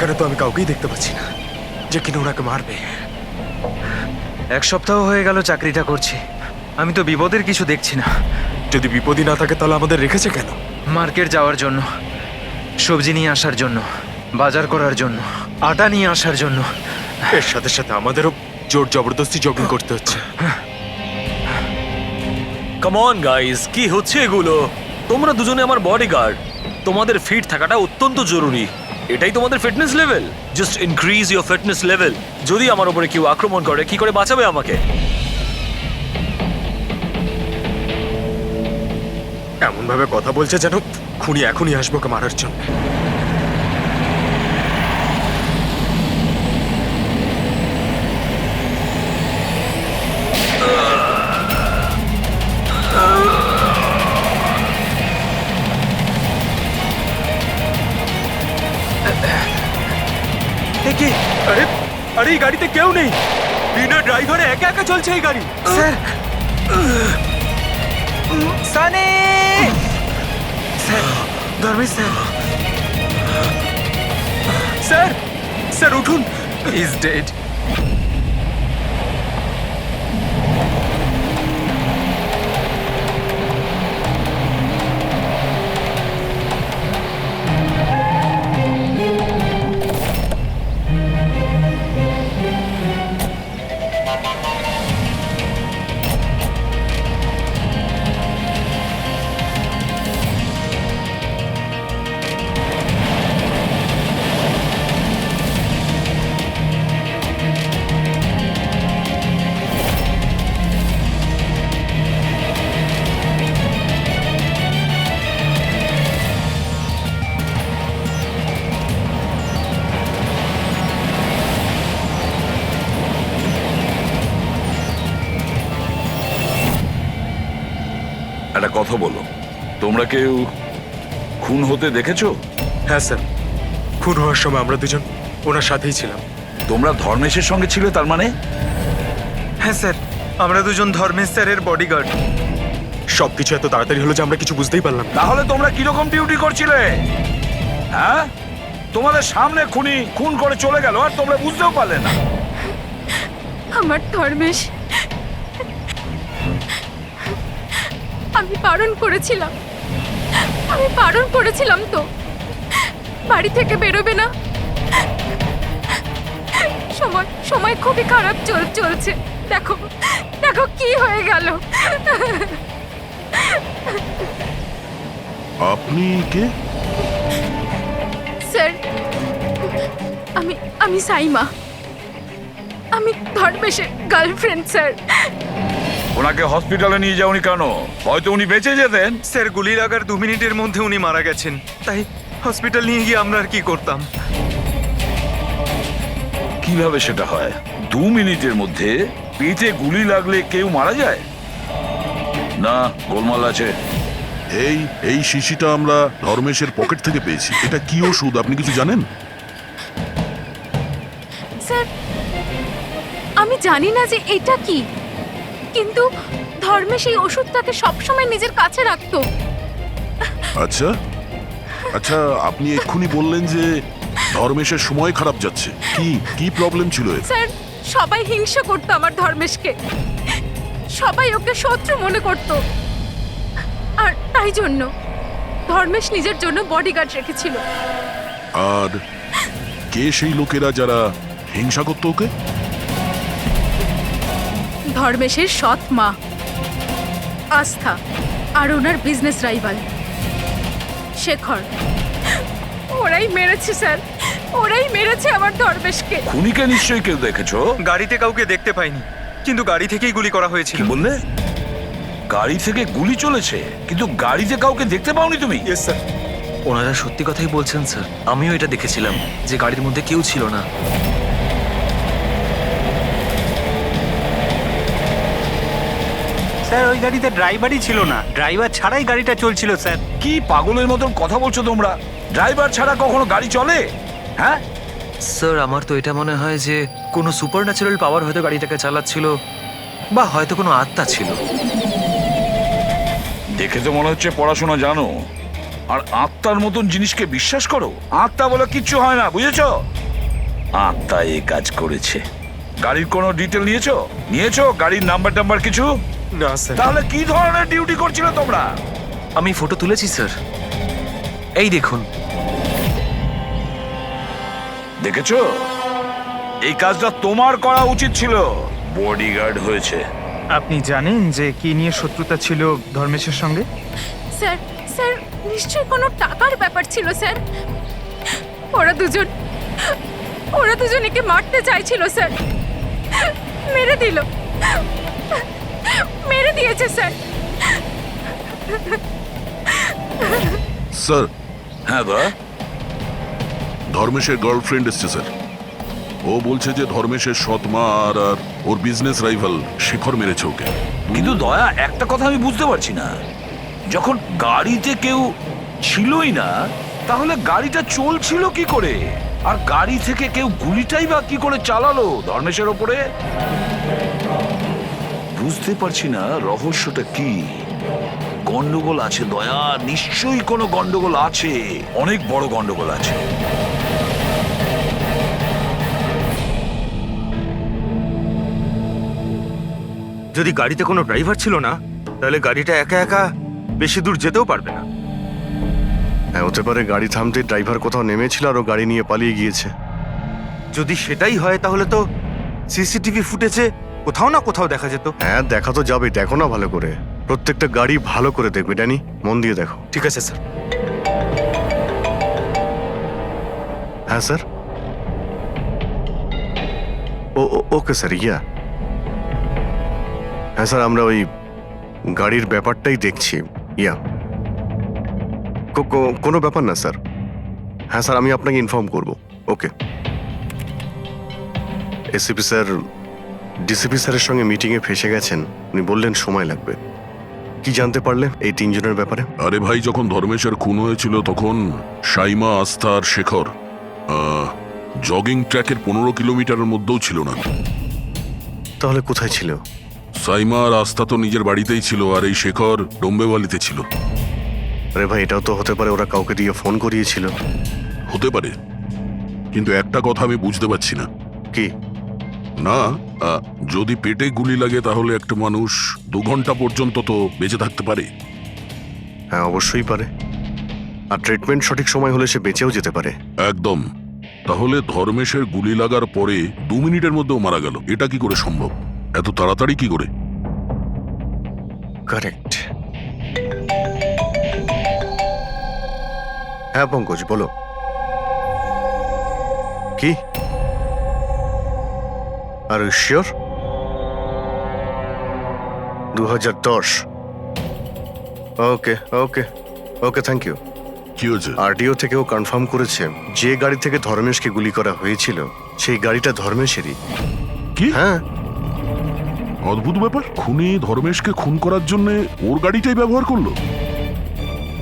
এখানে তো আমি কাউকেই দেখতে পাচ্ছি না যে কিনা ওনাকে মারবে। এক সপ্তাহ হয়ে গেল চাকরিটা করছি, আমি তো বিপদের কিছু দেখছি না। যদি বিপদই না থাকে তাহলে আমাদের রেখেছে কেন? মার্কেট যাওয়ার জন্য, সবজি নিয়ে আসার জন্য, বাজার করার জন্য, আটা নিয়ে আসার জন্য। এর সাথে সাথে আমাদেরও জোর জবরদস্তি জগিং করতে হচ্ছে। কাম অন গাইস, কি হচ্ছে এগুলো? তোমরা দুজনে আমার বডিগার্ড, তোমাদের ফিট থাকাটা অত্যন্ত জরুরি। এটাই তোমাদের fitness level. Just increase your fitness level. যদি আমার উপরে কেউ আক্রমণ করে, কি করে বাঁচাবে আমাকে? এমন ভাবে কথা বলছে যেন খুনি এখনই আসবো ওকে মারার জন্য। কি? আরে আরে এই গাড়িতে কেউ নেই, বিনা ড্রাইভারে একা একা চলছে এই গাড়ি। Sir, Sunny! Sir, Dharmesh sir, sir sir উঠুন। Is dead. একটা কথা বলো, তোমরা কেউ খুন হতে দেখেছো? হ্যাঁ স্যার, খুন হওয়ার সময় আমরা দুজন ওনার সাথেই ছিলাম। তোমরা ধর্মেশের সঙ্গে ছিলে তার মানে? হ্যাঁ স্যার, আমরা দুজন ধর্মেশ স্যারের বডিগার্ড। সবকিছু এত তাড়াতাড়ি হলো যে আমরা কিছু বুঝতেই পারলাম না। তাহলে তোমরা কিরকম ডিউটি করছিলে? হ্যাঁ, তোমাদের সামনে খুনি খুন করে চলে গেল আর তোমরা বুঝতেও পারলে না। আমার ধর্মেশ, আমি বারণ করেছিলাম তো বাড়ি থেকে বেরোবে না। সময় খুবই খারাপ চলছে। দেখো দেখো কি হয়ে গেল। আপনি কে? স্যার, আমি সাইমা, আমি ধর্মেশের গার্লফ্রেন্ড স্যার। ওনাকে হসপিটালে নিয়ে যাওনি কেন? হয়তো উনি বেঁচে যেতেন। স্যার, গুলি লাগার 2 মিনিটের মধ্যে উনি মারা গেছেন, তাই হসপিটাল নিয়ে গিয়ে আমরা আর কি করতাম। কিভাবে সেটা হয়? 2 মিনিটের মধ্যে পেটে গুলি লাগলে কেউ মারা যায় না? গোলমাল আছে। এই শিশিটা আমরা ধর্মেশের পকেট থেকে পেয়েছি। এটা কি ওষুধ আপনি কিছু জানেন? স্যার, আমি জানি না যে এটা কি, কিন্তু ধর্মেশ এই ওষুধটাকে সবসময় নিজের কাছে রাখতো। আচ্ছা আচ্ছা, আপনি এক্ষুনি বললেন যে ধর্মেশের সময় খারাপ যাচ্ছে। কি প্রবলেম ছিল এর? স্যার, সবাই হিংসা করতো আমার ধর্মেশকে, সবাই ওকে শত্রু মনে করত, আর তাই জন্য ধর্মেশ নিজের জন্য বডিগার্ড রেখেছিল। আর কে সেই লোকেরা যারা হিংসা করতো ওকে? ধর্মেশের সৎ মা আস্থা আর ওনার বিজনেস রাইভাল শেখর। ওরাই মেরেছে স্যার, ওরাই মেরেছে আমার ধর্মেশকে। খুনিকে নিশ্চয়ই কেউ দেখেছো? গাড়িতে কাউকে দেখতে পাইনি, কিন্তু গাড়ি থেকেই গুলি করা কি হয়েছিল। বললে? গাড়ি থেকে গুলি চলেছে, কিন্তু গাড়িতে কাউকে দেখতে পাওনি তুমি? Yes sir. ওনারা সত্যি কথাই বলছেন স্যার, আমিও এটা দেখেছিলাম যে গাড়ির মধ্যে কেউ ছিল না। স্যার, ওই গাড়িতে ড্রাইভারই ছিল না, ড্রাইভার ছাড়াই গাড়িটা চলছিল স্যার। কি পাগলের মতন কথা বলছো তোমরা? ড্রাইভার ছাড়া কখনো গাড়ি চলে? হ্যাঁ, স্যার, আমার তো এটা মনে হয় যে কোনো সুপার ন্যাচারাল পাওয়ার হয়তো গাড়িটাকে চালাচ্ছিল, বা হয়তো কোনো আত্মা ছিল। দেখে তো মনে হচ্ছে পড়াশোনা জানো। আর আত্মার মতন জিনিসকে বিশ্বাস করো? আত্মা বলে কিচ্ছু হয় না, বুঝেছো? আত্মা এই কাজ করেছে। গাড়ির কোনো ডিটেল নিয়েছো? গাড়ির নাম্বার কিছু? না স্যার। তাহলে কি ধরনের ডিউটি করছিলে তোমরা? আমি ফটো তুলেছি স্যার, এই দেখুন। দেখেছো, এই কাজটা তোমার করা উচিত ছিল। বডিগার্ড হয়েছে। আপনি জানেন যে কি নিয়ে শত্রুতা ছিল ধর্মেশের সঙ্গে? স্যার স্যার নিশ্চয়ই কোনো টাকার ব্যাপার ছিল স্যার। ওরা দুজন একে মারতে চাইছিল স্যার। মেরে দিয়েছে স্যার। স্যার, হ্যাঁ দা, ধর্মেশের গার্লফ্রেন্ড এসছে স্যার। ও বলছে যে ধর্মেশের সৎ মা আর ওর বিজনেস রাইভাল শেখর মেরেছে ওকে। কিন্তু দয়া, একটা কথা আমি বুঝতে পারছি না, যখন গাড়িতে কেউ ছিলই না তাহলে গাড়িটা চলছিল কি করে? আর গাড়ি থেকে কেউ গুলিটাই বা কি করে চালালো ধর্মেশের ওপরে? বুঝতে পারছি না রহস্যটা কি। গন্ডগোল আছে দয়া, নিশ্চয়ই কোনো গন্ডগোল আছে, অনেক বড় গন্ডগোল আছে। যদি গাড়িতে কোনো ড্রাইভার ছিল না তাহলে গাড়িটা একা একা বেশি দূর যেতেও পারবে না। হ্যাঁ, হতে পারে গাড়ি থামতে ড্রাইভার কোথাও নেমেছিল আর ও গাড়ি নিয়ে পালিয়ে গিয়েছে। যদি সেটাই হয় তাহলে তো সিসিটিভি ফুটেজে কোথাও না কোথাও দেখা যেত। হ্যাঁ, দেখা তো যাবে, দেখো না ভালো করে। প্রত্যেকটা গাড়ি ভালো করে দেখবে, ড্যানি, মন দিয়ে দেখো। ঠিক আছে স্যার। হ্যাঁ স্যার। ওকে স্যার, হ্যাঁ স্যার, আমরা ওই গাড়ির ব্যাপারটাই দেখছি। কোনো ব্যাপার না স্যার। হ্যাঁ স্যার, আমি আপনাকে ইনফর্ম করব। ওকে। এসিপি স্যার ডিসিপি স্যারের সঙ্গে মিটিংয়ে ফেসে গেছেন, উনি বললেন সময় লাগবে। কি জানতে পারলে এই তিনজনের ব্যাপারে? আরে ভাই, যখন ধর্মেশের খুন হয়েছিল তখন সাইমা, আস্থা আর শেখর জগিং ট্র্যাকের 15 কিলোমিটারের মধ্যেও ছিল না। তাহলে কোথায় ছিল? সাইমা আর আস্থা তো নিজের বাড়িতেই ছিল, আর এই শেখর ডোম্বেওয়ালিতে ছিল। আরে ভাই, এটাও তো হতে পারে ওরা কাউকে দিয়ে ফোন করিয়েছিল। হতে পারে, কিন্তু একটা কথা আমি বুঝতে পারছি না। কি? না, যদি পেটে গুলি লাগে তাহলে একটা মানুষ 2 ঘন্টা পর্যন্ত তো বেঁচে থাকতে পারে। হ্যাঁ, অবশ্যই পারে। আর ট্রিটমেন্ট সঠিক সময় হলে সে বেঁচেও যেতে পারে। একদম। তাহলে ধর্মেশের গুলি লাগার পরে 2 মিনিটের মধ্যেও মারা গেল, এটা কি করে সম্ভব? এত তাড়াতাড়ি কি করে? কারেক্ট। হ্যাঁ পঙ্কজ, বলো। কি? আর sure? 2010। Okay okay okay, thank you. কি হয়েছে? আরটিও থেকেও কনফার্ম করেছে যে গাড়ি থেকে ধর্মেশকে গুলি করা হয়েছিল সেই গাড়িটা ধর্মেশেরই। কি? হ্যাঁ। অদ্ভুত ব্যাপার, খুনি ধর্মেশকে খুন করার জন্য ওর গাড়িটাই ব্যবহার করলো।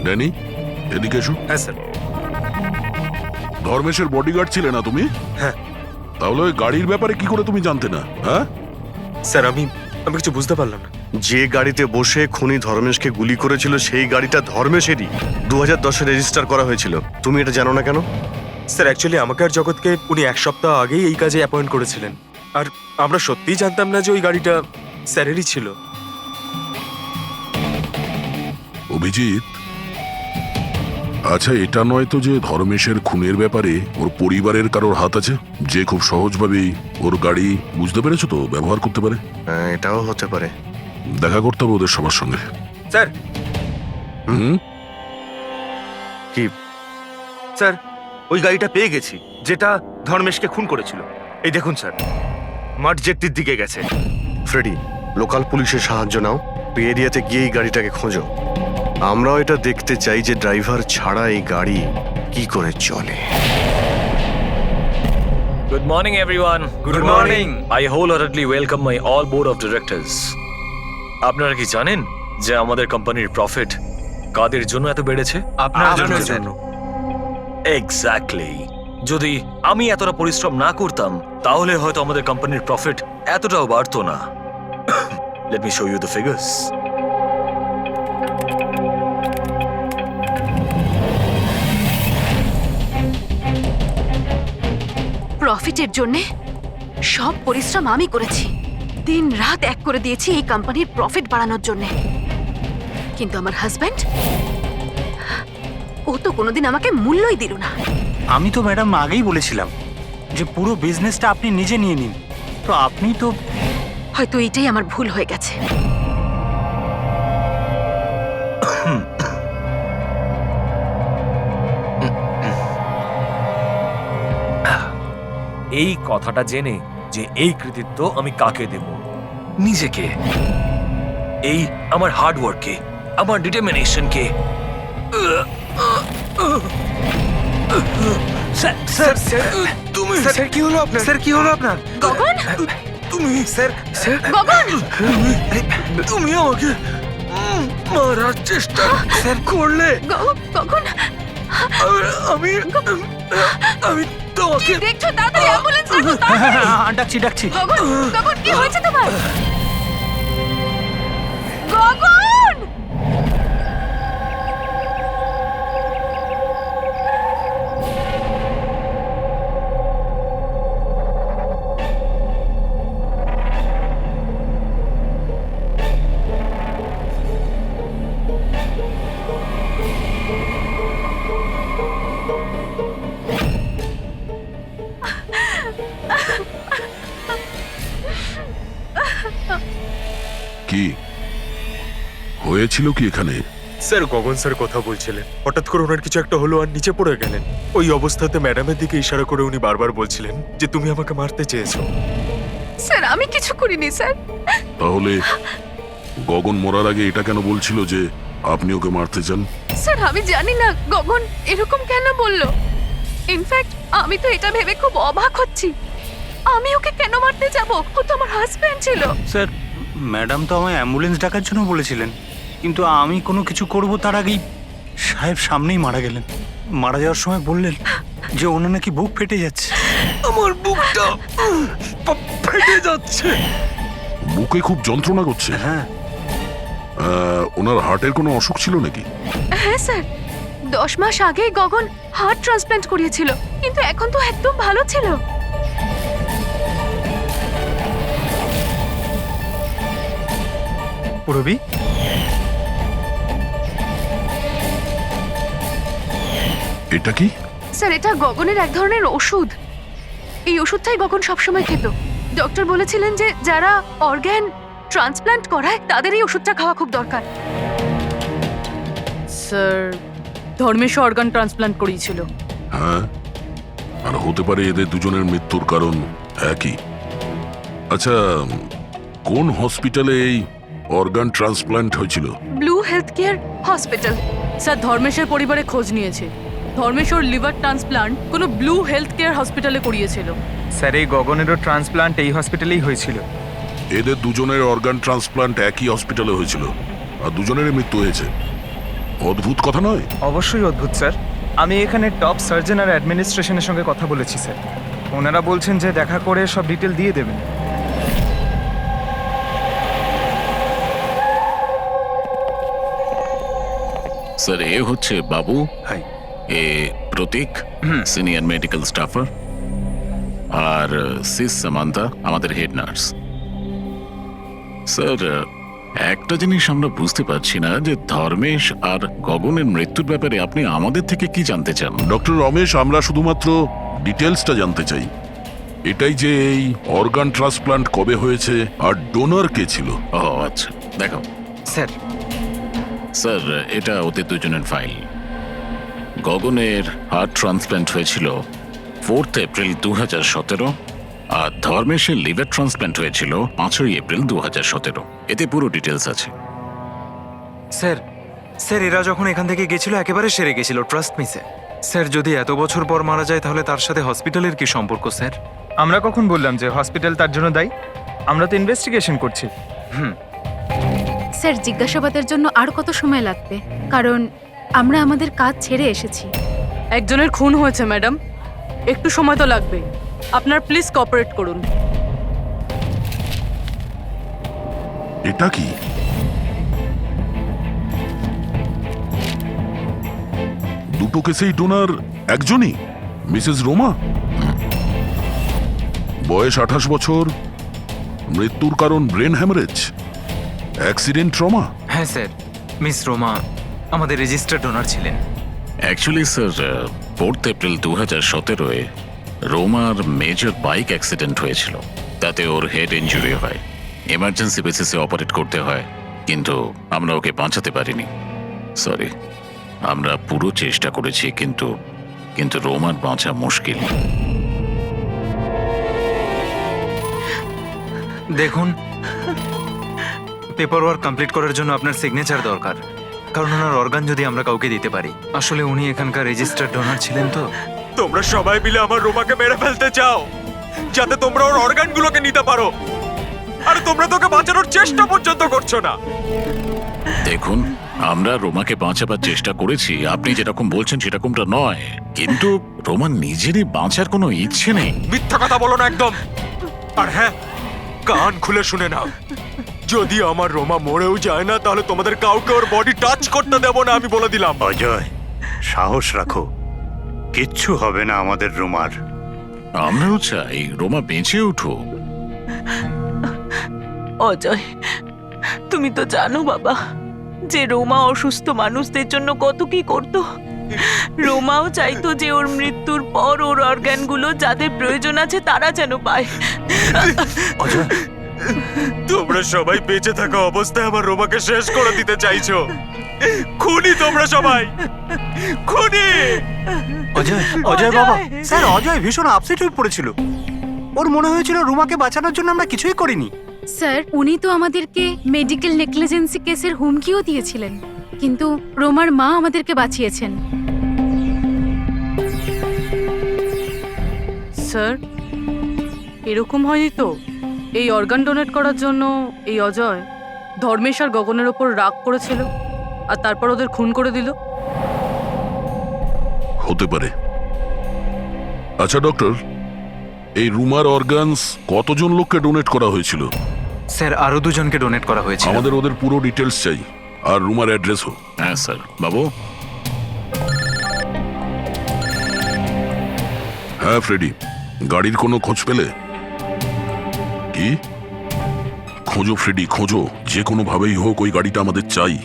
ড্যানি, এদিকে এসো। হ্যাঁ স্যার। ধর্মেশের বডিগার্ড ছিলে না তুমি? হ্যাঁ। তাহলে ওই গাড়ির ব্যাপারে কি করে তুমি জানতে না? হ্যাঁ স্যার, আমি কিছু বুঝতে পারলাম না। যে গাড়িতে বসে খুনি ধর্মেশকে গুলি করেছিল সেই গাড়িটা ধর্মেশেরই, 2010-এ রেজিস্টার করা হয়েছিল। তুমি এটা জানো না কেন? স্যার, অ্যাকচুয়ালি আমাকে আর জগৎকে উনি 1 সপ্তাহ আগেই এই কাজে অ্যাপয়েন্ট করেছিলেন, আর আমরা সত্যিই জানতাম না যে ওই গাড়িটা স্যারেরই ছিল। অভিজিৎ, আচ্ছা এটা নয় তো যে ধর্মেশের খুনের ব্যাপারে ওর পরিবারের কারোর হাত আছে, যে খুব সহজভাবেই ওর গাড়ি, বুঝতে পেরেছো তো, ব্যবহার করতে পারে? হ্যাঁ, এটাও হতে পারে। দেখা করতে হবে ওদের সবার সঙ্গে। স্যার। হুম? কি? স্যার, ওই গাড়িটা পেয়ে গেছি যেটা ধর্মেশকে খুন করেছিল। এই দেখুন স্যার, মাঠ জেটির দিকে গেছে। ফ্রেডি, লোকাল পুলিশের সাহায্য নাও, ওই এরিয়াতে গিয়ে এই গাড়িটাকে খোঁজো। আমরাও এটা দেখতে চাই যে ড্রাইভার ছাড়া এই গাড়ি কি করে চলে। Good morning, everyone. Good morning. I wholeheartedly welcome my all board of directors. আপনারা কি জানেন যে আমাদের কোম্পানির প্রফিট কাদের জন্য এত বেড়েছে? আপনার জন্য। এক্স্যাক্টলি। যদি আমি এতটা পরিশ্রম না করতাম তাহলে হয়তো আমাদের কোম্পানির প্রফিট এতটাও বাড়তো না। Let me show you the figures. প্রফিটের জন্যে সব পরিশ্রম আমি করেছি, দিন রাত এক করে দিয়েছি এই কোম্পানির প্রফিট বাড়ানোর জন্য। কিন্তু আমার হাজব্যান্ড, ও তো কোনোদিন আমাকে মূল্যই দিল না। আমি তো ম্যাডাম আগেই বলেছিলাম যে পুরো বিজনেসটা আপনি নিজে নিয়ে নিন, তো আপনি তো হয়তো এটাই আমার ভুল হয়ে গেছে। এই কথাটা জেনে যে এই কৃতিত্ব আমি কাকে দেব, নিজেকে, এই আমার হার্ডওয়ার্ককে, আমার ডিটারমিনেশনকে। তুমি স্যার কি হলো আপনার? স্যার কি হলো আপনার? গগন, তুমি স্যার স্যার গগন, তুমি আমাকে মারার চেষ্টা করলে। গগন, আমি আমি তোমাকে দেখছো? তাড়াতাড়ি অ্যাম্বুলেন্স ডাকো, তাড়াতাড়ি। ডাকছি ডাকছি। গগন, গগন, কি হয়েছে তোমার? গগন! কি হয়েছিল কি এখানে? স্যার গগন স্যার কথা বলছিলেন, হঠাৎ করে ওনার কিছু একটা হলো আর নিচে পড়ে গেলেন। ওই অবস্থাতে ম্যাডামের দিকে ইশারা করে উনি বারবার বলছিলেন যে তুমি আমাকে মারতে চেয়েছো। স্যার আমি কিছু করিনি স্যার। তাহলে গগন মরার আগে এটা কেন বলছিল যে আপনি ওকে মারতে চান? স্যার আমি জানি না গগন এরকম কেন বলল। ইনফ্যাক্ট আমি তো এটা ভেবে খুব অবাক হচ্ছি, আমি ওকে কেন মারতে যাব? ও তো আমার হাজবেন্ড ছিল। স্যার ম্যাডাম তো আমায় অ্যাম্বুলেন্স ডাকার জন্য বলেছিলেন, কিন্তু আমি কোনো কিছু করব তার আগেই সাহেব সামনেই মারা গেলেন। মারা যাওয়ার সময় বললেন যে ওনার নাকি বুক ফেটে যাচ্ছে। আমার বুকটা ফেটে যাচ্ছে। বুকে খুব যন্ত্রণা করছে? হ্যাঁ। ওনার হার্টের কোনো অসুখ ছিল নাকি? হ্যাঁ স্যার, 10 মাস আগেই গগন হার্ট ট্রান্সপ্ল্যান্ট করিয়েছিল, কিন্তু এখন তো একদম ভালো ছিল। পুরবি, এটা কি? স্যার এটা গগনের এক ধরনের ওষুধ। এই ওষুধটাই গগন সবসময় খেত। ডক্টর বলেছিলেন যে যারা অর্গ্যান ট্রান্সপ্ল্যান্ট করায় তাদের এই ওষুধটা খাওয়া খুব দরকার। স্যার ধর্মেশ অর্গান ট্রান্সপ্ল্যান্ট করিয়েছিল। হ্যাঁ, আর হতে পারে এদের দুজনের মৃত্যুর কারণ একই। আচ্ছা, কোন হসপিটালে এই অর্গান ট্রান্সপ্ল্যান্ট হয়েছিল? Blue health care hospital. Sir ধর্মেশের পরিবারে খোঁজ নিয়েছে, ধর্মেশ ওর লিভার ট্রান্সপ্ল্যান্ট কোনো ব্লু হেলথ কেয়ার হসপিটালে করিয়েছিল। স্যার এই গগনেরও ট্রান্সপ্লান্ট এই হসপিটালেই হয়েছিল। এদের দুজনের অর্গান ট্রান্সপ্ল্যান্ট একই হসপিটালে হয়েছিল আর দুজনেরই মৃত্যু হয়েছে। অদ্ভুত কথা নয়? অবশ্যই অদ্ভুত স্যার। আমি এখানে টপ সার্জন আর অ্যাডমিনিস্ট্রেশনের সঙ্গে কথা বলেছি স্যার। ওনারা বলছেন যে দেখা করে সব ডিটেল দিয়ে দেবেন। স্যার এ হচ্ছে বাবু, হাই। এ প্রতীক সিনিয়র মেডিকেল স্টাফার, আর সিস সামান্তা আমাদের হেড নার্স। স্যার একটা জিনিস আমরা বুঝতে পারছি না যে ধর্মেশ আর গগনের মৃত্যুর ব্যাপারে আপনি আমাদের থেকে কি জানতে চান? ডক্টর রমেশ, আমরা শুধুমাত্র ডিটেলসটা জানতে চাই। এটাই যে এই অর্গান ট্রান্সপ্ল্যান্ট কবে হয়েছে আর ডোনার কে ছিল। ও আচ্ছা, দেখো স্যার স্যার এটা ওদের দুজনের ফাইল। গগনের হার্ট ট্রান্সপ্ল্যান্ট হয়েছিল 4 এপ্রিল 2017, আর ধর্মেশের লিভার ট্রান্সপ্ল্যান্ট হয়েছিল 5 এপ্রিল 2017। এতে পুরো ডিটেলস আছে। স্যার স্যার এরা যখন এখান থেকে গেছিল একেবারে সেরে গেছিল, ট্রাস্ট মি স্যার। স্যার যদি এত বছর পর মারা যায় তাহলে তার সাথে হসপিটালের কি সম্পর্ক স্যার? আমরা কখন বললাম যে হসপিটাল তার জন্য দায়ী? আমরা তো ইনভেস্টিগেশন করছি। স্যার জিজ্ঞাসাবাদের জন্য আর কত সময় লাগবে? কারণ আমরা আমাদের কাজ ছেড়ে এসেছি। একজনের খুন হয়েছে ম্যাডাম, একটু সময় তো লাগবে। আপনার প্লিজ কোঅপারেট করুন। এটা কি? দুটো কেসেই ডোনার একজনই, মিসেস রোমা। বয়স 28 বছর, মৃত্যুর কারণ ব্রেন হ্যামারেজ, অ্যাক্সিডেন্ট ট্রমা। হ্যাঁ স্যার, মিস রোমা আমাদের রেজিস্টার্ড ডোনার ছিলেন। অ্যাকচুয়ালি স্যার 4 এপ্রিল 2017-এ রোমার মেজর বাইক অ্যাক্সিডেন্ট হয়েছিল। তাতে ওর হেড ইনজুরি হয়, এমার্জেন্সি বেসিসে অপারেট করতে হয়, কিন্তু আমরা ওকে বাঁচাতে পারিনি। সরি, আমরা পুরো চেষ্টা করেছি, কিন্তু রোমার বাঁচা মুশকিল। দেখুন, পেপার ওয়ার্ক কমপ্লিট করার জন্য আপনার সিগনেচার দরকার, কারণ ওনার অর্গান যদি আমরা কাউকে দিতে পারি। আসলে উনি এখানকার রেজিস্টার্ড ডোনার ছিলেন তো। তোমরা সবাই মিলে আমার রোমাকে মেরে ফেলতে চাও, যাতে তোমরা ওর অর্গানগুলোকে নিতে পারো। আর তোমরা তোকে বাঁচানোর চেষ্টা পর্যন্ত করছো না। দেখুন, আমরা রোমাকে বাঁচাবার চেষ্টা করেছি, আপনি যেরকম বলছেন সেরকমটা নয়, কিন্তু রোমার নিজেরই বাঁচার কোনো ইচ্ছে নেই। মিথ্যা কথা বলো না একদম। আর হ্যাঁ, কান খুলে শুনে নাও, যদি আমার রোমা মরেও যায় না, তাহলে তোমাদের কাউকে ওর বডি টাচ করতে দেব না, আমি বলে দিলাম। অজয়, সাহস রাখো, কিচ্ছু হবে না আমাদের রোমার। আমরাও চাই রোমা বেঁচে উঠুক। অজয়, তুমি তো জানো বাবা যে রোমা অসুস্থ মানুষদের জন্য কত কি করতো। রোমাও চাইতো যে ওর মৃত্যুর পর ওর অর্গানগুলো যাদের প্রয়োজন আছে তারা যেন পায়। অজয়, তোমরা সবাই বেঁচে থাকা অবস্থায় আমার রোমাকে শেষ করে দিতে চাইছো। খুনি তোমরা সবাই, খুনি। অজয়, অজয় বাবা, স্যার অজয় ভীষণ আপসেট হয়ে পড়েছিল। ওর মনে হয়েছিল রুমাকে বাঁচানোর জন্য আমরা কিছুই করিনি। স্যার, উনি তো আমাদেরকে মেডিকেল নেগলিজেন্সি কেসের হুমকিও দিয়েছিলেন, কিন্তু রোমার মা আমাদেরকে বাঁচিয়েছেন। স্যার, এরকম হয়নি তো? এই অর্গান ডোনেট করার জন্য এই অজয় ধর্মেশ আর গগনের ওপর রাগ করেছিল আর তারপর ওদের খুন করে দিল। হতে পারে। আচ্ছা ডক্টর, এই রুমার অর্গানস কতজন লোককে ডোনেট করা হয়েছিল? স্যার, আরো 2 জনকে ডোনেট করা হয়েছে। আমাদের ওদের পুরো ডিটেলস চাই, আর রুমার অ্যাড্রেসও। হ্যাঁ স্যার। বাবু। হ্যাঁ ফ্রেডি, গাড়ির কোনো খোঁজ পেলে? কি? খোঁজো ফ্রেডি, খোঁজো, যে কোনো ভাবেই হোক ওই গাড়িটা আমাদের চাই,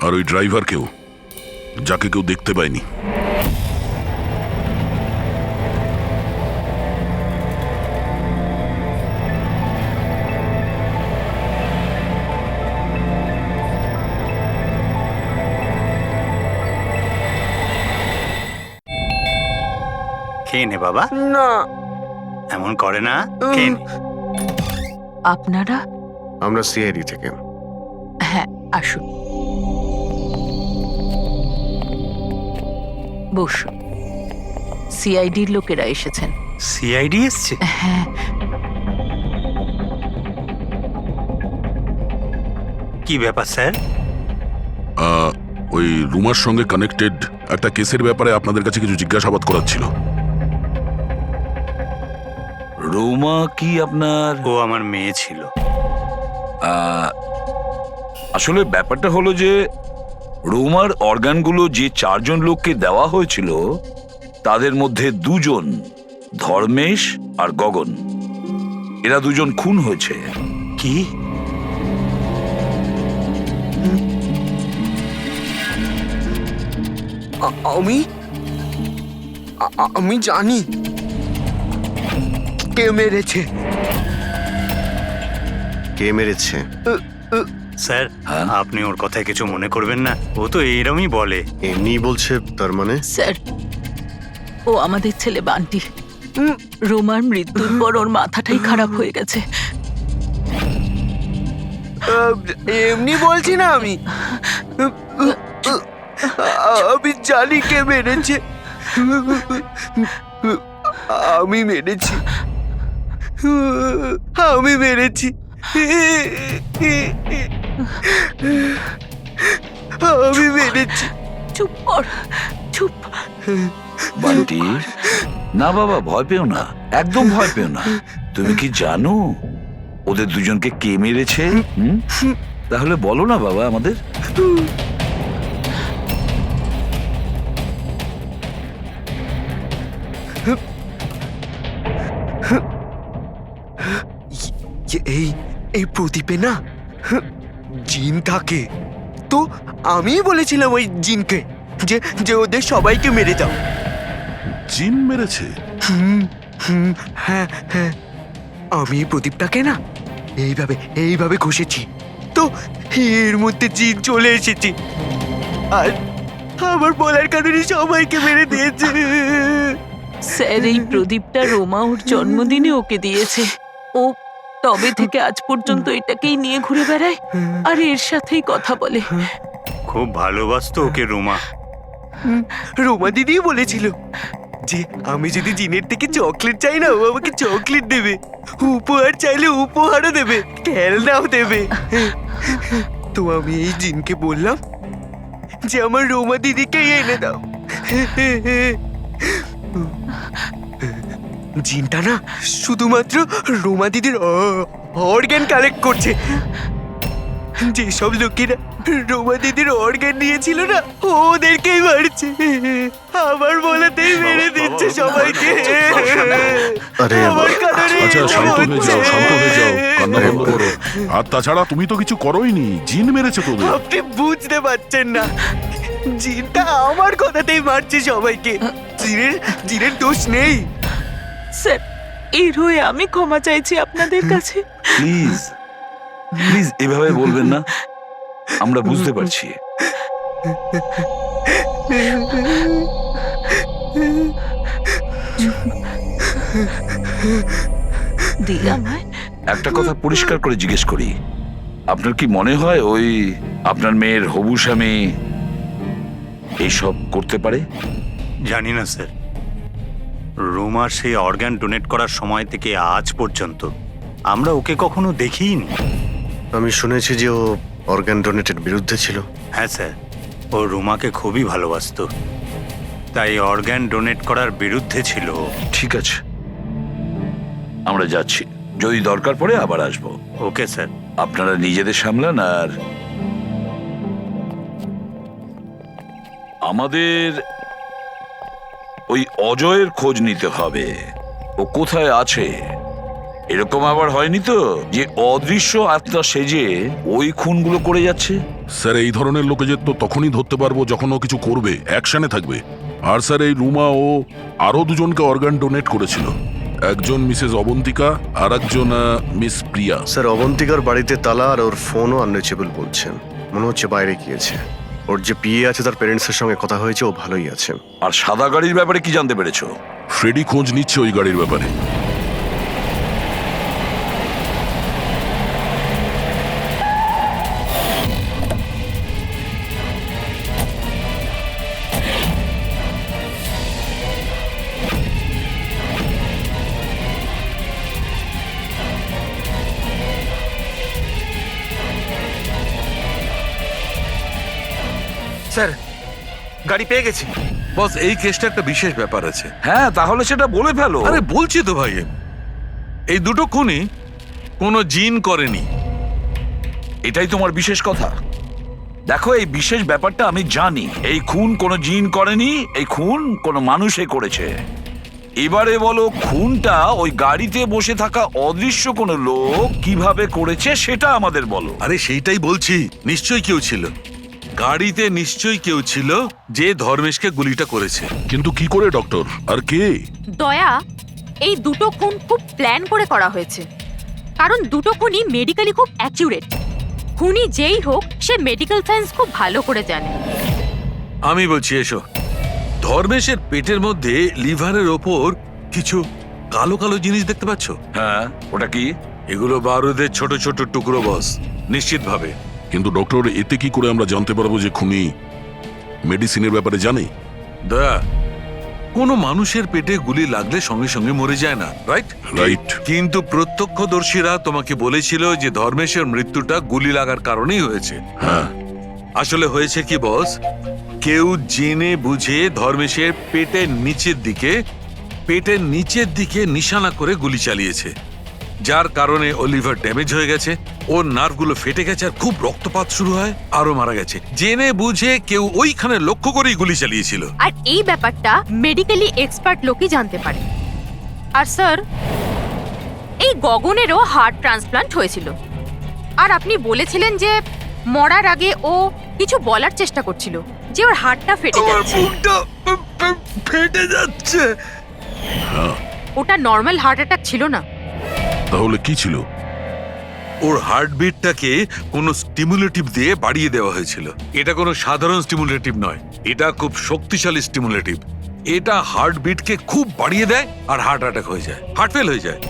আর ওই ড্রাইভারকেও, যাকে কেউ দেখতে পায়নি। খেয়ে নে বাবা। না, এমন করে না, খেয়ে নে। আপনারা? আমরা সিআইডি থেকে। হ্যাঁ, আসুন, বসুন। সিআইডির লোকেরা এসেছেন। সিআইডি এসছে? হ্যাঁ। কি ব্যাপার স্যার? ওই রুমার সঙ্গে কানেক্টেড একটা কেসের ব্যাপারে আপনাদের কাছে কিছু জিজ্ঞাসাবাদ করার ছিল। রোমা কি আপনার? ও আমার মেয়ে ছিল। আসলে ব্যাপারটা হলো যে রোমার অর্গানগুলো যে 4 জন লোককে দেওয়া হয়েছিল তাদের মধ্যে 2 জন, ধর্মেশ আর গগন, এরা 2 জন খুন হয়েছে। কি? আমি জানি কে মেরেছে। কে মেরেছে? স্যার, আপনি ওর কথায় কিছু মনে করবেন না, ও তো এইরকমই বলে। এমনি বলছে তার মানে? স্যার, ও আমাদের ছেলে বান্টি। রোমার মৃত্যুর পর ওর মাথাটাই খারাপ হয়ে গেছে। এমনি বলছি না, আমি জানি কে মেরেছে। আমি মেরেছি, আমি মেরেছি, আমি মেরেছি। চুপ কর, চুপ। বান্টি, না বাবা, ভয় পেও না, একদম ভয় পেও না। তুমি কি জানো ওদের 2 জনকে কে মেরেছে? তাহলে বলো না বাবা আমাদের। এই এই প্রদীপে না জিন থাকে। তো আমি বলেছিলাম ওই জিনকে যে যে ওদের সবাইকে মেরে দাও। জিন মেরেছে? হ্যাঁ হ্যাঁ, আমি এই প্রদীপটাকে না এইভাবে এইভাবে ঘষেছি, তো এর মধ্যে জিন চলে এসেছে আর আমার বলার কারণে সবাইকে মেরে দিয়েছে। স্যার, এই প্রদীপটা রোমা ওর জন্মদিনে ওকে দিয়েছে। ও তবে থেকে আজ পর্যন্ত এটাকেই নিয়ে ঘুরে বেড়ায় আর এর সাথেই কথা বলে। খুব ভালোবাসতো ওকে রোমা। রোমা দিদি বলেছিল যে আমি যদি জিনের থেকে চকলেট চাই না, ও আমাকে চকলেট দেবে, উপহার চাইলে উপহারও দেবে, খেলনাও দেবে। তো আমি এই জিনকে বললাম যে আমার রোমা দিদিকে এনে দাও। জিনটা না শুধুমাত্র রোমা দিদির অর্গান কালেক্ট করছে। যেসব লোকেরা রোমা দিদির অর্গান নিয়েছিল না, ওদেরকেই মারছে। আমার বলাতেই মেরে দিচ্ছে সবাইকে। আরে আমার কারণে আচ্ছা, এসব শান্ত হয়ে যাও, হচ্ছে। শান্ত হয়ে যাও, কান্না বন্ধ করো। আর তাছাড়া তুমি তো কিছু করোইনি, জিন মেরেছে তোদের। আপনি বুঝতে পারছেন না, জিনটা আমার কথাতেই মারছে সবাইকে। জিনের দোষ নেই। স্যার, এর হয়ে আমি ক্ষমা চাইছি আপনাদের কাছে। প্লিজ প্লিজ এভাবে বলবেন না, আমরা বুঝতে পারছি। দিলা আমায় একটা কথা পরিষ্কার করে জিজ্ঞেস করি, আপনার কি মনে হয় ওই আপনার মেয়ের হবু স্বামী এইসব করতে পারে? জানি না স্যার, রোমার সেই অর্গান ডোনেট করার সময় থেকে আজ পর্যন্ত আমরা ওকে কখনো দেখিনি। আমি শুনেছি যে ও অর্গান ডোনেটের বিরুদ্ধে ছিল। হ্যাঁ স্যার, ও রোমাকে খুবই ভালোবাসতো, তাই অর্গান ডোনেট করার বিরুদ্ধে ছিল ও। ঠিক আছে, আমরা যাচ্ছি, যদি দরকার পড়ে আবার আসবো। Okay sir. আপনারা নিজেদের সামলান। আর আমাদের ওই অজয়ের খোঁজ নিতে হবে, ও কোথায় আছে। এরকম আবার হয়নি তো যে অদৃশ্য আত্মা সেজে ওই খুনগুলো করে যাচ্ছে? স্যার, এই ধরনের লোকেদের তো তখনই ধরতে পারবো যখন ও কিছু করবে, অ্যাকশনে থাকবে। আর স্যার, এই রুমা ও আরো দুজনকে অর্গান ডোনেট করেছিল, একজন মিসেস অবন্তিকা আর একজন মিস প্রিয়া। স্যার, অবন্তিকার বাড়িতে তালা আর ওর ফোনও আনরিচেবল বলছেন, মনে হচ্ছে বাইরে গিয়েছে। ওর যে পিএ আছে তার প্যারেন্টসের সঙ্গে কথা হয়েছে, ও ভালোই আছে। আর সাদা গাড়ির ব্যাপারে কি জানতে পেরেছো? ফ্রেডি খোঁজ নিচ্ছে ওই গাড়ির ব্যাপারে। স্যার, গাড়ি পেয়ে গেছি। বস, এই কেসটা একটা বিশেষ ব্যাপার আছে। হ্যাঁ, তাহলে সেটা বলে ফেলো। আরে বলছি তো ভাই, এই দুটো খুনই কোনো জিন করেনি। এটাই তোমার বিশেষ কথা। দেখো, এই বিশেষ ব্যাপারটা আমি জানি। এই খুন কোনো জিন করেনি, এই খুন কোনো মানুষে করেছে। এবারে বলো, খুনটা ওই গাড়িতে বসে থাকা অদৃশ্য কোনো লোক কিভাবে করেছে সেটা আমাদের বলো। আরে সেইটাই বলছি, নিশ্চয়ই কেউ ছিল গাড়িতে, নিশ্চয়ই কেউ ছিল যে ধর্মেশকে গুলিটা করেছে। কিন্তু কি করে ডক্টর, আর কে? দয়া, এই দুটো খুন খুব প্ল্যান করে করা হয়েছে, কারণ দুটো খুনই মেডিকেলি খুব অ্যাকিউরেট। খুনি যেই হোক, সে মেডিকেল সায়েন্স খুব ভালো করে জানে। আমি বলছি, এসো। ধর্মেশের পেটের মধ্যে লিভারের ওপর কিছু কালো কালো জিনিস দেখতে পাচ্ছ? হ্যাঁ, ওটা কি? এগুলো বারুদের ছোট ছোট টুকরো বস, নিশ্চিত ভাবে। কিন্তু ডক্টর, এতে কি করে আমরা জানতে পারবো যে খুনি মেডিসিনের ব্যাপারে জানে? দয়া, কোনো মানুষের পেটে গুলি লাগলে সঙ্গে সঙ্গে মরে যায় না, রাইট? রাইট। কিন্তু প্রত্যক্ষদর্শীরা তোমাকে বলেছিল যে ধর্মেশের মৃত্যুটা গুলি লাগার কারণেই হয়েছে। হ্যাঁ। আসলে হয়েছে কি বস, কেউ জেনে বুঝে ধর্মেশের পেটের নিচের দিকে নিশানা করে গুলি চালিয়েছে, যার কারণে ও লিভার ড্যামেজ হয়ে গেছে, ওর নার্ভগুলো ফেটে গেছে আর খুব রক্তপাত শুরু হয়, আরো মারা গেছে। জেনে বুঝে কেউ ওইখানে লক্ষ্য করেই গুলি চালিয়েছিল। আর এই ব্যাপারটা মেডিকেলি এক্সপার্ট লোকই জানতে পারে। আর স্যার, এই গগনেরও হার্ট ট্রান্সপ্লান্ট হয়েছিল, আর আপনি বলেছিলেন যে মরার আগে ও কিছু বলার চেষ্টা করছিল, যে ওর হার্টটা ফেটে যাচ্ছে। ফেটে যাচ্ছে। ওটা নর্মাল হার্ট অ্যাটাক ছিল না। তাহলে কি ছিল? ওর হার্টবিটটাকে কোনো স্টিমুলেটিভ দিয়ে বাড়িয়ে দেওয়া হয়েছিল। এটা কোনো সাধারণ স্টিমুলেটিভ নয়, এটা খুব শক্তিশালী স্টিমুলেটিভ। এটা হার্টবিটকে খুব বাড়িয়ে দেয় আর হার্ট অ্যাটাক হয়ে যায়, হার্ট ফেল হয়ে যায়।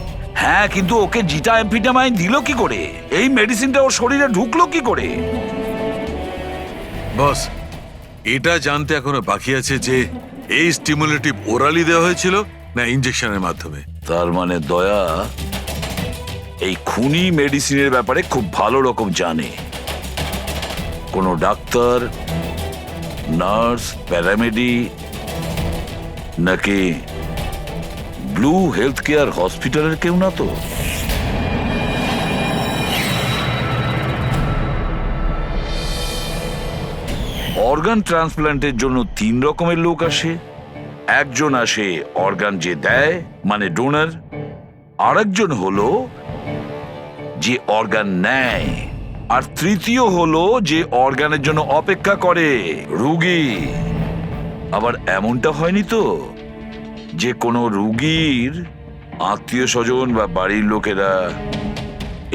হ্যাঁ, কিন্তু ওকে জিটা অ্যাম্ফিটামাইন দিল কি করে? এই মেডিসিনটা ওর শরীরে ঢুকলো কি করে? বস, এটা জানতে এখনো বাকি আছে যে এই স্টিমুলেটিভ ওরালি দেওয়া হয়েছিল না ইনজেকশনের মাধ্যমে। তার মানে দয়া এই খুনি মেডিসিনের ব্যাপারে খুব ভালো রকম জানে। কোনো ডাক্তার, নার্স, প্যারামেডি নাকি ব্লু হেলথ কেয়ার হসপিটালের কেউ না তো? অর্গান ট্রান্সপ্ল্যান্টের জন্য 3 রকমের লোক আসে। একজন আসে অর্গান যে দেয়, মানে ডোনার। আরেকজন হলো যে অর্গান নেয়, আর তৃতীয় হলো যে অর্গানের জন্য অপেক্ষা করে, রুগী। আবার এমনটা হয়নি তো যে কোনো রুগীর আত্মীয় স্বজন বা বাড়ির লোকেরা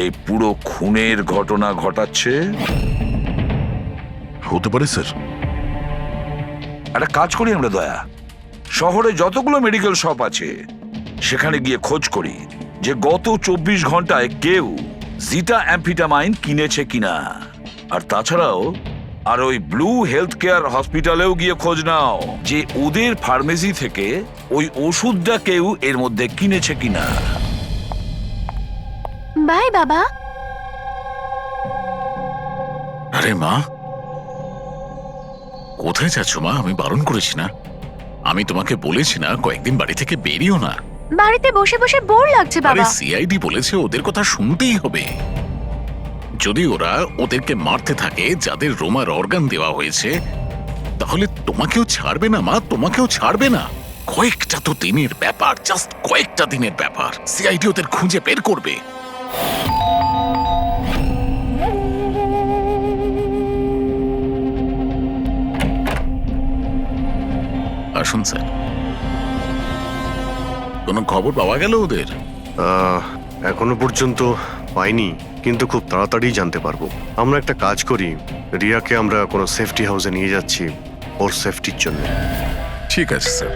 এই পুরো খুনের ঘটনা ঘটাচ্ছে? হতে পারে স্যার। একটা কাজ করি আমরা দয়া, শহরে যতগুলো মেডিকেল শপ আছে সেখানে গিয়ে খোঁজ করি যে গত 24 ঘন্টায় কেউ জিটা অ্যাম্ফিটামাইন কিনেছে কিনা। আর তাছাড়াও আর ওই ব্লু হেলথ কেয়ার হসপিটালেও গিয়ে খোঁজ নাও যে ওদের ফার্মেসি থেকে ওই ওষুধটা কেউ এর মধ্যে কিনেছে কিনা। বাই বাবা। আরে মা, কোথায় যাচ্ছ মা? আমি বারণ করেছি না? আমি তোমাকে বলেছি না কয়েকদিন বাড়ি থেকে বেরিও না? বাড়িতে বসে বসে বোর লাগছে আরে বাবা। সিআইডি বলেছে ওদের কথা শুনতেই হবে। যদি ওরা ওদেরকে মারতে থাকে যাদের রোমার অর্গান দেওয়া হয়েছে, তাহলে তোমাকেও ছাড়বে না মা, তোমাকেও ছাড়বে না। কয়েকটা তো দিনের ব্যাপার, জাস্ট কয়েকটা দিনের ব্যাপার। সিআইডি ওদের খুঁজে বের করবে। আসুন স্যার। কোনো খবর পাওয়া গেল ওদের? এখনো পর্যন্ত পাইনি, কিন্তু খুব তাড়াতাড়ি জানতে পারবো। আমরা একটা কাজ করি, রিয়াকে আমরা কোনো সেফটি হাউসে নিয়ে যাচ্ছি ওর সেফটির জন্য। ঠিক আছে স্যার।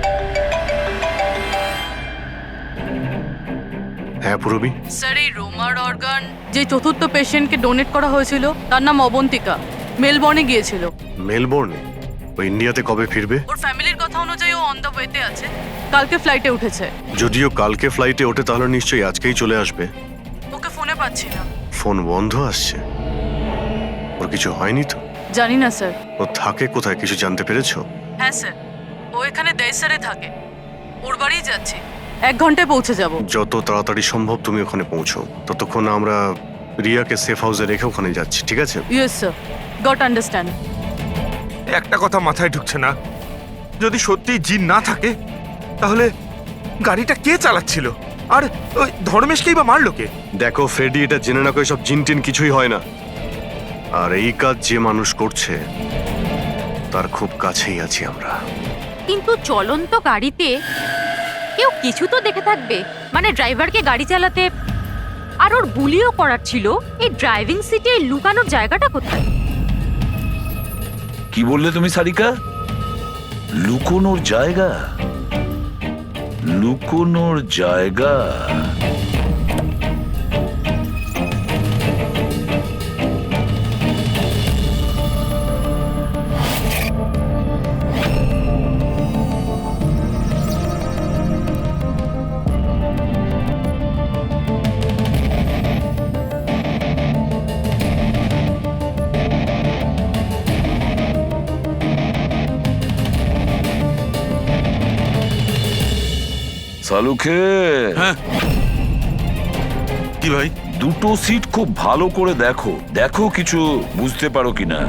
হ্যাঁ পুরবি। স্যার, এই রোমার অর্গান যে চতুর্থ পেশেন্টকে ডোনেট করা হয়েছিল তার নাম অবন্তিকা, মেলবর্নে গিয়েছিল। মেলবোর্নে? ও ইন্ডিয়াতে কবে ফিরবে? ওর ফ্যামিলির কথা অনুযায়ী ও অন দ্য ওয়েতে আছে, কালকে ফ্লাইটে উঠেছে। যদিও কালকে ফ্লাইটে ওঠে তাহলে নিশ্চয়ই আজকেই চলে আসবে। ওকে ফোনে পাচ্ছি না। ফোন বন্ধ আসছে। ওর কিছু হয়নি তো? জানি না স্যার। ও থাকে কোথায় কিছু জানতে পেরেছো? হ্যাঁ স্যার, ও এখানে দেশারে থাকে, ওর বাড়িই যাচ্ছি। 1 ঘন্টায় পৌঁছে যাব। যত তাড়াতাড়ি সম্ভব তুমি ওখানে পৌঁছো, ততক্ষণ আমরা রিয়াকে সেফ হাউসে রেখে ওখানে যাচ্ছি, ঠিক আছে? Yes sir, goat understand. একটা কথা মাথায় ঢুকছে না, যদি সত্যি জিন না থাকে তাহলে গাড়িটা কে চালাচ্ছিল? আর ওই ধর্মেশকেই বা মারলো কে? দেখো ফ্রেডি, এটা জেনে না সব জিন টিন কিছুই হয় না। আর এই কাজ যে মানুষ করছে তার খুব কাছেই আছি আমরা। কিন্তু চলন্ত গাড়িতে কেউ কিছু তো দেখে থাকবে, মানে ড্রাইভারকে গাড়ি চালাতে। আর ওর গুলিও করার ছিল। এই ড্রাইভিং সিটে লুকানোর জায়গাটা কোথায়? কি বললে তুমি সারিকা? লুকোনোর জায়গা? লুকোনোর জায়গা? সালুকে, হ্যাঁ কি ভাই? দুটো সিট খুব ভালো করে দেখো, দেখো কিছু বুঝতে পারো কিনা।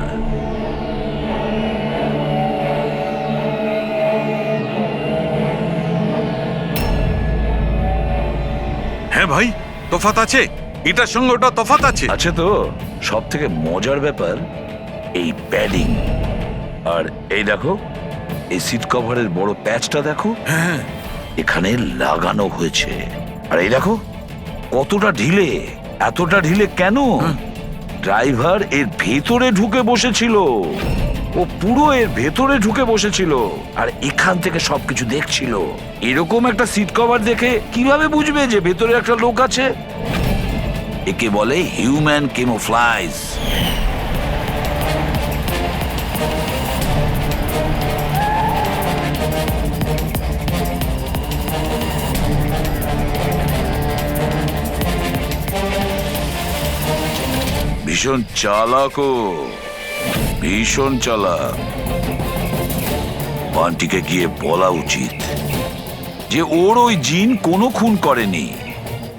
হ্যাঁ ভাই, তফাৎ আছে, এটার সঙ্গে ওটা তফাৎ আছে। আছে তো। সব থেকে মজার ব্যাপার এই প্যাডিং, আর এই দেখো এই সিট কভারের বড় প্যাচটা দেখো, হ্যাঁ, এখানে লাগানো হয়েছে। আর এই দেখো কতটা ঢিলে, এতটা ঢিলে কেন? ড্রাইভার এর ভেতরে ঢুকে বসেছিল, ও পুরো এর ভেতরে ঢুকে বসেছিল আর এখান থেকে সবকিছু দেখছিল। এরকম একটা সিট কভার দেখে কিভাবে বুঝবে যে ভেতরে একটা লোক আছে? একে বলে হিউম্যান ক্যামোফ্লাজ। ভীষণ চালাক ও, ভীষণ চালাক। বান্টিকে গিয়ে বলা উচিত যে ওর ওই জিন কোনো খুন করেনি,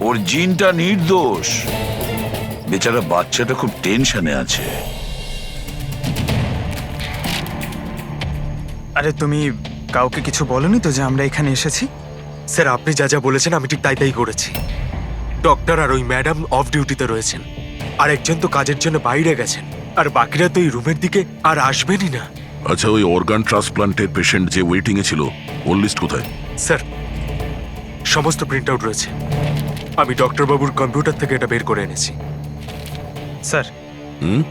ওর জিনটা নির্দোষ। বেচারা বাচ্চাটা খুব টেনশনে আছে। আরে তুমি কাউকে কিছু বলনি তো যে আমরা এখানে এসেছি? স্যার, আপনি যা যা বলেছেন আমি ঠিক তাই তাই করেছি। ডক্টর আর ওই ম্যাডাম অফ ডিউটিতে রয়েছেন, আর একজন তো কাজের জন্য বাইরে গেছেন, আর বাকিরা তো এই রুমের দিকে আর আসবেনই না। আচ্ছা, ওই অর্গান ট্রান্সপ্লান্টের পেশেন্ট যে ওয়েটিং এ ছিল, ওর লিস্ট কোথায়? স্যার, সমস্ত প্রিন্ট আউট রয়েছে। আমি ডক্টর বাবুর কম্পিউটার থেকে এটা বের করে এনেছি। স্যার, হুম?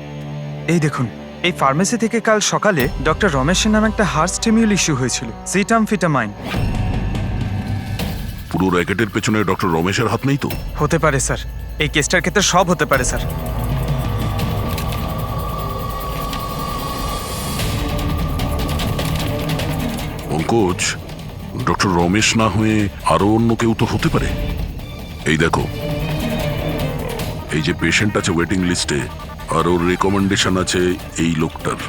এই দেখুন, এই ফার্মেসি থেকে কাল সকালে ডক্টর রমেশের নামে একটা হার্ট স্টিমিউল ইস্যু হয়েছিল, সিটামফিটামাইন। পুরো র্যাকেটের পেছনে ডক্টর রমেশের হাত নেই তো? হতে পারে স্যার, এই কেসটার ক্ষেত্রে সব হতে পারে স্যার। পঙ্কজ, ডক্টর রমেশ না হয়ে আরো অন্য কেউ তো হতে পারে। এই দেখো, এই যে পেশেন্ট আছে ওয়েটিং লিস্টে, আর ওর রেকমেন্ডেশন আছে এই লোকটার।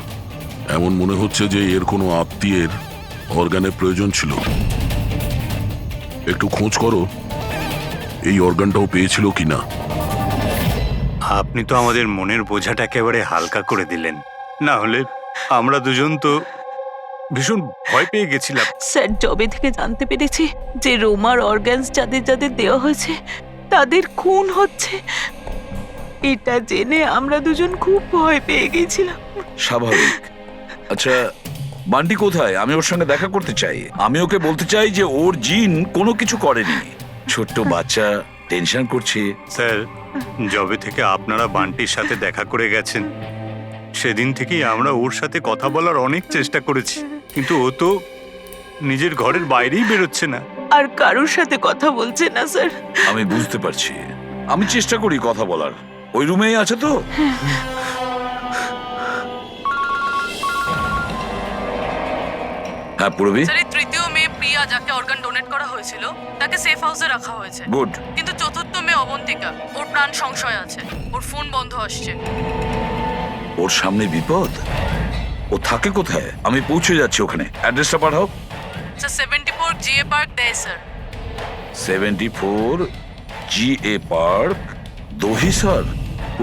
এমন মনে হচ্ছে যে এর কোনো আত্মীয়ের অর্গানের প্রয়োজন ছিল। একটু খোঁজ করো এই অর্গানটাও পেয়েছিল কিনা। আপনি তো আমাদের মনের বোঝাটা একেবারে হালকা করে দিলেন, না হলে আমরা দুজন তো ভীষণ ভয় পেয়ে গেছিলাম। স্যার, জবে থেকে জানতে পেরেছি যে রোমার অর্গানস যাদের যাদের দেওয়া হয়েছে তাদের খুন হচ্ছে, এটা জেনে আমরা দুজন খুব ভয় পেয়ে গেছিলাম। স্বাভাবিক। আচ্ছা, বান্টি কোথায়? আমি ওর সঙ্গে দেখা করতে চাই। আমি ওকে বলতে চাই যে ওর জিন কোনো কিছু করেনি। ছোট্ট বাচ্চা টেনশন করছে। স্যার, জবে থেকে আপনারা বান্টির সাথে দেখা করে গেছেন, সেদিন থেকেই আমরা ওর সাথে কথা বলার অনেক চেষ্টা করেছি, কিন্তু ও তো নিজের ঘরের বাইরেই বেরোচ্ছে না। আর কারোর সাথে কথা বলছে না স্যার। আমি বুঝতে পারছি, আমি চেষ্টা করি কথা বলার। ওই রুমেই আছে তো? হ্যাঁ পূরবী। স্যার, এই তৃতীয় মেয়ে প্রিয়া যাকে অর্গান ডোনেট করা হয়েছিল তাকে সেফ হাউসে রাখা হয়েছে। গুড। কিন্তু চতুর্থ মেয়ে অবন্তিকা, ওর প্রাণ সংশয় আছে, ওর ফোন বন্ধ আসছে। ওর সামনে বিপদ। ও থাকে কোথায়? আমি পৌঁছে যাচ্ছি ওখানে। অ্যাড্রেসটা পাঠাও। স্যার, 74 জিএ পার্ক দেয় sir. 74 GA park, Dahisar.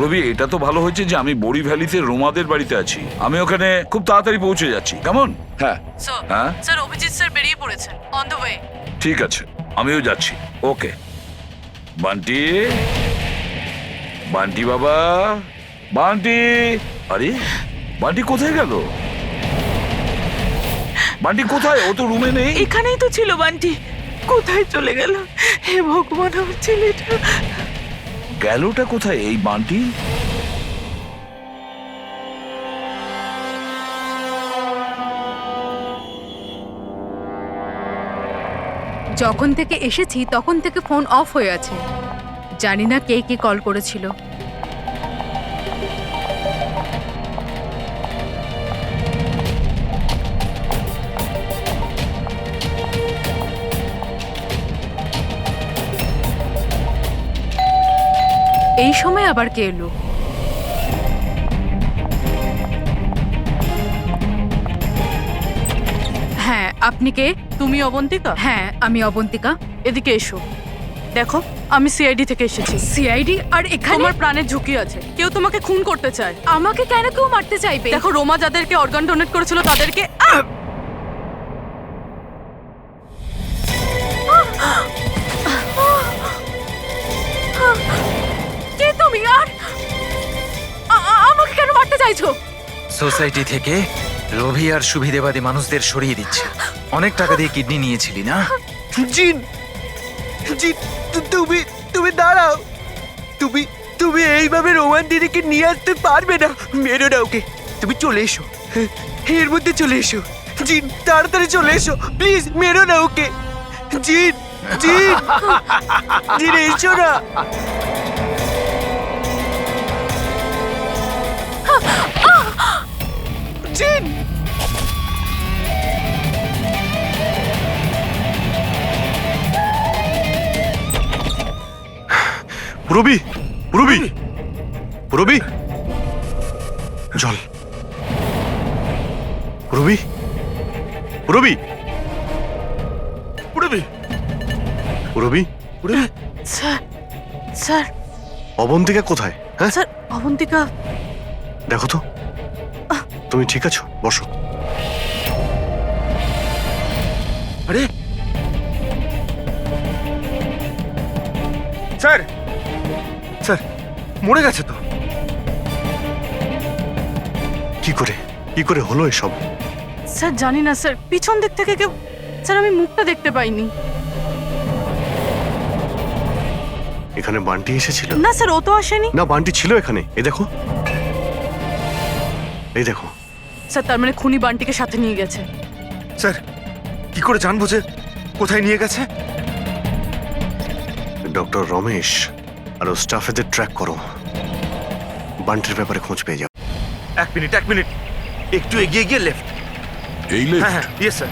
Ravi, এটা তো ভালো হয়েছে যে আমি বড়ি ভ্যালিতে রোমাদের বাড়িতে আছি। আমি ওখানে খুব তাড়াতাড়ি পৌঁছে যাচ্ছি। কেমন? হ্যাঁ হ্যাঁ, স্যার, অভিজিৎ স্যার বেরিয়ে পড়েছেন, অন দ্য ওয়ে। ঠিক আছে, আমিও যাচ্ছি। ওকে। বান্টি, বান্টি বাবা, বান্টি। আরে বান্টি কোথায় গেল? বান্টি কোথায়? ও তো রুমে নেই। এখানেই তো ছিল বান্টি, কোথায় চলে গেল? হে ভগবান, আমার ছেলেটা গেলটা কোথায় এই বান্টি? যখন থেকে এসেছি তখন থেকে ফোন অফ হয়ে আছে। জানি না কে কে কল করেছিল। এই সময় আবার কে এলো? হ্যাঁ, আপনি কে? তুমি অবন্তিকা? হ্যাঁ, আমি অবন্তিকা। এদিকে এসো। দেখো, আমি সিআইডি থেকে এসেছি। সিআইডি? আর এখানে? তোমার প্রাণের ঝুঁকি আছে, কেউ তোমাকে খুন করতে চায়। আমাকে কেন কেউ মারতে চাইবে? দেখো, রোমা যাদেরকে অর্গান ডোনেট করেছিল তাদেরকে করতে চাইছো? সোসাইটি থেকে লোভী আর সুবিধেবাদী মানুষদের সরিয়ে দিচ্ছে। অনেক টাকা দিয়ে কিডনি নিয়েছিলি না? জিন জিন তুমি তুমি দাঁড়াও। তুমি তুমি এইভাবে রোমান দিদিকে নিয়ে আসতে পারবে না। মেরো না ওকে। তুমি চলে এসো, এর মধ্যে চলে এসো। জিন তাড়াতাড়ি চলে এসো প্লিজ, মেরো না ওকে। জিন জিন জিন এসো না। জিন পুরবি পুরবি পুরবি, জল। পুরবি পুরবি পুরবি পুরবি পুরবি। স্যার স্যার অবন্তিকা কোথায়? হ্যাঁ, স্যার অবন্তিকা দেখো তো তুমি ঠিক আছো? বসো। আরে স্যার, স্যার মরে গেছে তো। কি করে হলো এসব? স্যার জানি না স্যার, পিছন দিক থেকে কেউ, স্যার আমি মুখটা দেখতে পাইনি। এখানে বান্টি এসেছিল? না স্যার ও তো আসেনি। না, বান্টি ছিল এখানে। এই দেখো, এই দেখো। স্যার তার মানে খুনি বান্টিকে সাথে নিয়ে গেছে। স্যার কি করে জানবো যে কোথায় নিয়ে গেছে? ডক্টর রমেশ আর ওর স্টাফেদের ট্র্যাক করো, বান্টির ব্যাপারে খোঁজ পেয়ে যাও। এক মিনিট একটু এগিয়ে গিয়ে লেফট। এই হ্যাঁ লেফট? হ্যাঁ ইয়েস স্যার।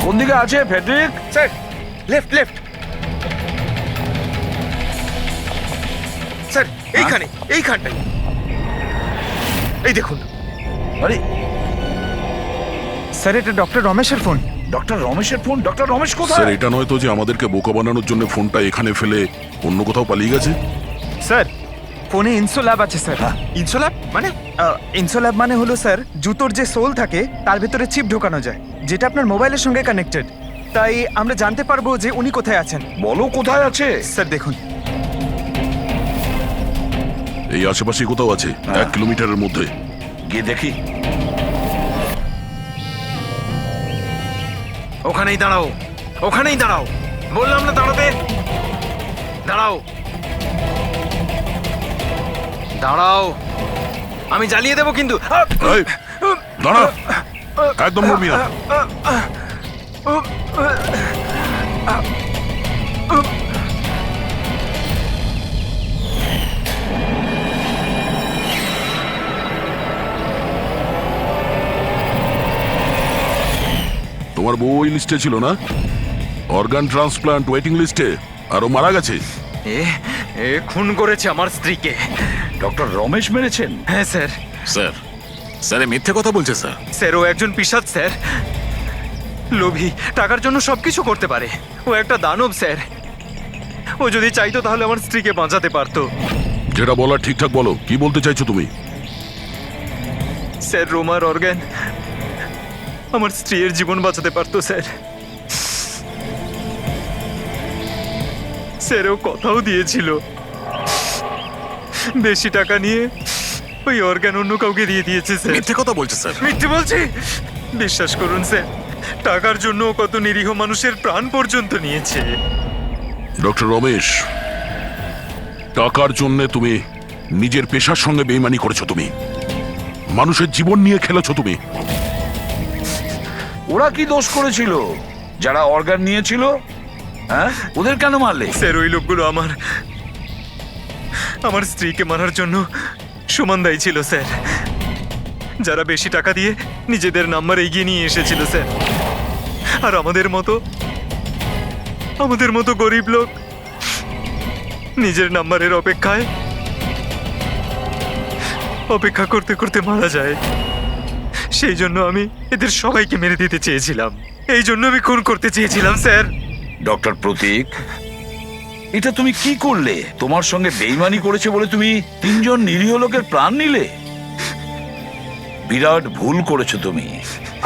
কোন দিকে আছে Frederick? Sir left left. Sir এইখানটাই। এই দেখুন। আরে স্যার এটা ডক্টর রমেশের ফোন। ডক্টর রমেশের ফোন? ডক্টর রমেশ স্যার, কোথায়? এটা নয় তো যে আমাদেরকে বোকা বানানোর জন্য ফোনটা এখানে ফেলে অন্য কোথাও পালিয়ে গেছে? স্যার ফোনে ইনসোল্যাব আছে স্যার। ইনসোল্যাব মানে? ইনসোল্যাব মানে হলো স্যার জুতোর যে সোল থাকে তার ভেতরে চিপ ঢোকানো যায়, যেটা আপনার মোবাইলের সঙ্গে কানেক্টেড। তাই আমরা জানতে পারবো যে উনি কোথায় আছেন। বলো কোথায় আছে? স্যার দেখুন, এই আশেপাশে কোথাও আছে, 1 কিলোমিটারের মধ্যে। গিয়ে দেখি। ওখানেই দাঁড়াও, ওখানেই দাঁড়াও, বললাম না দাঁড়াতে। দাঁড়াও দাঁড়াও, আমি জ্বালিয়ে দেবো কিন্তু। এই, দাঁড়া, একদম নড়বি না। তোমার বউ ওই লিস্টে ছিল না? অর্গান ট্রান্সপ্লান্ট ওয়েটিং লিস্টে। আর ও মারা গেছে। এ খুন করেছে আমার স্ত্রীকে। ডক্টর রমেশ মেরেছেন? হ্যাঁ স্যার। স্যার এ মিথ্যে কথা বলছে স্যার। স্যার ও একজন পিশাচ স্যার, লোভী, টাকার জন্য সবকিছু করতে পারে। ও একটা দানব স্যার। ও যদি চাইতো তাহলে আমার স্ত্রীকে বাঁচাতে পারতো। যেটা বলার ঠিকঠাক বলো, কি বলতে চাইছো তুমি? স্যার রোমার অর্গান আমার স্ত্রীর জীবন বাঁচাতে পারতো স্যার। স্যার ও কথাও দিয়েছিল বেশি টাকা নিয়ে ওই অর্গান অন্য কাউকে দিয়ে দিয়েছে স্যার। মিথ্যে কথা বলছে স্যার। মিথ্যে বলছি? বিশ্বাস করুন স্যার, টাকার জন্য ও কত নিরীহ মানুষের প্রাণ পর্যন্ত নিয়েছে। ডক্টর রমেশ, টাকার জন্য তুমি নিজের পেশার সঙ্গে বেইমানি করেছো। তুমি মানুষের জীবন নিয়ে খেলেছো তুমি। ওরা কি দোষ করেছিল যারা অর্গান নিয়েছিল? হ্যাঁ, ওদের কেন মারলে? স্যার ওই লোকগুলো আমার স্ত্রীকে মারার জন্য সমান দায়ী ছিল স্যার। যারা বেশি টাকা দিয়ে নিজেদের নাম্বার এগিয়ে নিয়ে এসেছিল স্যার। আর আমাদের মতো গরিব লোক নিজের নাম্বারের অপেক্ষা করতে করতে মারা যায়। সেই জন্য আমি এদের সবাইকে মেরে দিতে চেয়েছিলাম। এই জন্য আমি খুন করতে চেয়েছিলাম স্যার। ডক্টর প্রতীক, এটা তুমি কি করলে? তোমার সঙ্গে বেইমানি করেছে বলে তুমি 3 জন নিরীহ লোকের প্রাণ নিলে। বিরাট ভুল করেছো তুমি।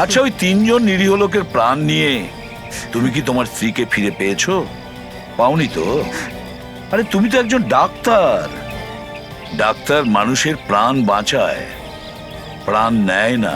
আচ্ছা, ওই 3 জন নিরীহ লোকের প্রাণ নিয়ে তুমি কি তোমার স্ত্রীকে ফিরে পেয়েছো? পাওনি তো? আরে তুমি তো একজন ডাক্তার। ডাক্তার মানুষের প্রাণ বাঁচায়, প্রাণ নেয় না।